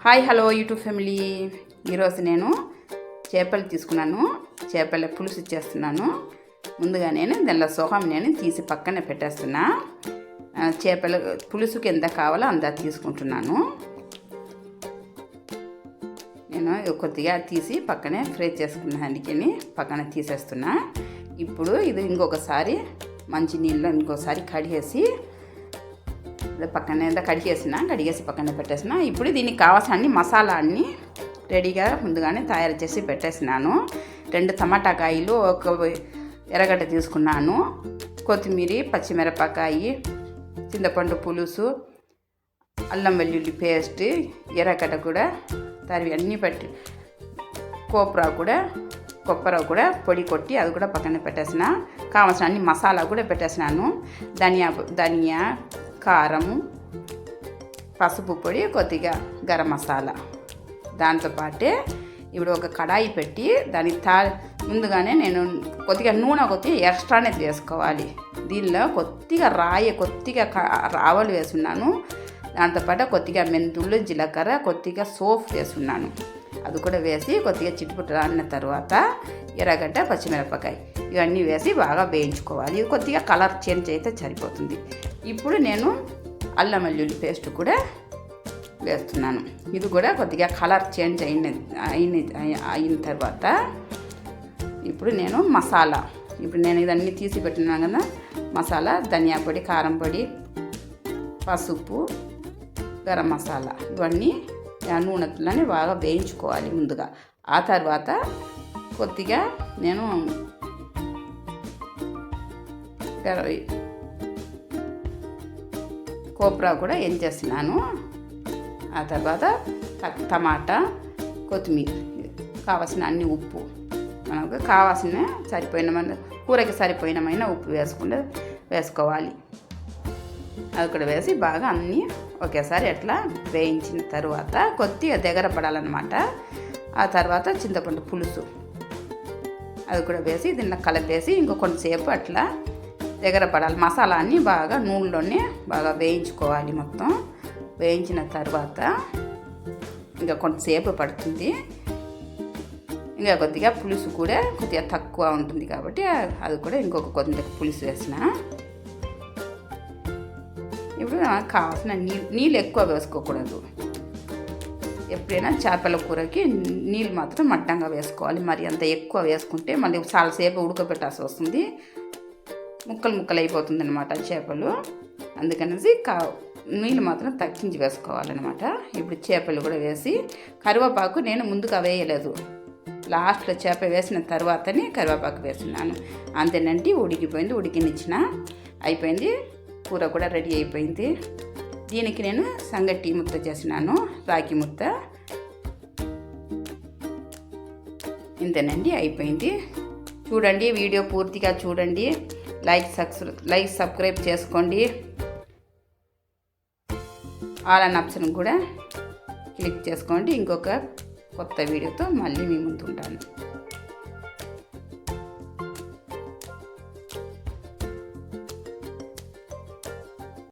Hi hello YouTube family. ఈరోజు నేను చేపలు తీసుకున్నాను. చేపల పులుసు చేస్తున్నాను. ముందుగా నేను దానిలో సోహం నేను తీసి పక్కనే పెట్టేస్తున్నా. చేపల పులుసుకి ఎంత కావాలో అంత తీసుకుంటున్నాను. నేను కొద్దిగా తీసి పక్కనే ఫ్రై చేసుకున్న అందుకని పక్కన తీసేస్తున్నా. ఇప్పుడు ఇది ఇంకొకసారి మంచి నీళ్ళలో ఇంకోసారి కడిగేసి పక్కనే కడిగేసి పక్కన పెట్టేసిన. ఇప్పుడు దీనికి కావాల్సిన అన్ని మసాలా అన్నీ రెడీగా ముందుగానే తయారు చేసి పెట్టేసినాను. 2 టమాటా కాయలు, 1 ఎర్రగడ్డ తీసుకున్నాను, కొత్తిమీర, పచ్చిమిరపకాయ, చింతపండు పులుసు, అల్లం వెల్లుల్లి పేస్ట్, ఎర్రగడ్డ కూడా తరివి అన్నీ పెట్టి కొబ్బరి కూడా పొడి కొట్టి అది కూడా పక్కన పెట్టేసిన. కావాల్సిన అన్ని మసాలా కూడా పెట్టేసినాను. ధనియా, కారము, పసుపు పొడి, కొద్దిగా గరం మసాలా. దాంతోపాటే ఇప్పుడు ఒక కడాయి పెట్టి దానికి ముందుగానే నేను కొద్దిగా నూనె ఎక్స్ట్రానే వేసుకోవాలి. దీనిలో కొద్దిగా ఆవాలు వేసున్నాను. దాంతోపాటు కొద్దిగా మెంతులు, జీలకర్ర, కొద్దిగా సోప్ వేసున్నాను. అది కూడా వేసి కొద్దిగా చిట్టుపుట్టు రాన్న తర్వాత ఎర్రగడ్డ, పచ్చిమిరపకాయ ఇవన్నీ వేసి బాగా వేయించుకోవాలి. ఇది కొద్దిగా కలర్ చేంజ్ అయితే సరిపోతుంది. ఇప్పుడు నేను అల్లం వెల్లుల్లి పేస్ట్ కూడా వేస్తున్నాను. ఇది కూడా కొద్దిగా కలర్ చేంజ్ అయిన తర్వాత ఇప్పుడు నేను మసాలా ఇదన్నీ తీసి పెట్టినాను కదా, మసాలా, ధనియా పొడి, కారం పొడి, పసుపు, గరం మసాలా ఇవన్నీ నూనెలోనే బాగా వేయించుకోవాలి ముందుగా. ఆ తర్వాత కొద్దిగా నేను కొబ్బరి కూడా చేస్తున్నాను. ఆ తర్వాత టమాటా, కొత్తిమీర, కావాల్సిన అన్ని ఉప్పు, మనకు కావాల్సిన కూరకి సరిపోయినమైన ఉప్పు వేసుకోవాలి. అది కూడా వేసి బాగా అన్నీ ఒకేసారి అట్లా వేయించిన తర్వాత కొద్దిగా దగ్గర పడాలన్నమాట. ఆ తర్వాత చింతపండు పులుసు అది కూడా వేసి దీన్ని కలిపేసి కొంతసేపు అట్లా దగ్గర పడాలి. మసాలా అన్నీ బాగా నూనెలోనే బాగా వేయించుకోవాలి. మొత్తం వేయించిన తర్వాత కొంతసేపు పడుతుంది. కొద్దిగా పులుసు కూడా కొద్దిగా తక్కువ ఉంటుంది కాబట్టి అది కూడా కొద్దిగా పులుసు వేసిన. ఇప్పుడు కావాల్సిన నీళ్ళు ఎక్కువ వేసుకోకూడదు. ఎప్పుడైనా చేపల కూరకి నీళ్ళు మాత్రం మట్టంగా వేసుకోవాలి. మరి అంత ఎక్కువ వేసుకుంటే మళ్ళీ చాలాసేపు ఉడకబెట్టాల్సి వస్తుంది, ముక్కలు అయిపోతుంది అనమాట చేపలు. అందుకనేసి నీళ్ళు మాత్రం తగ్గించి వేసుకోవాలన్నమాట. ఇప్పుడు చేపలు కూడా వేసి కరివేపాకు నేను ముందుగా వేయలేదు, లాస్ట్లో చేప వేసిన తర్వాతనే కరివేపాకు వేస్తున్నాను. అంతేనంటే ఉడికినిచ్చిన అయిపోయింది. కూర కూడా రెడీ అయిపోయింది. దీనికి నేను సంగటి ముద్ద చేసినాను, రాగి ముద్ద. ఇంతేనండి, అయిపోయింది. చూడండి, వీడియో పూర్తిగా చూడండి, లైక్ సబ్స్క్రైబ్ చేసుకోండి. ఆల్ అన్ ఆప్షన్ కూడా క్లిక్ చేసుకోండి. ఇంకొక కొత్త వీడియోతో మళ్ళీ మీ ముందు ఉంటాను.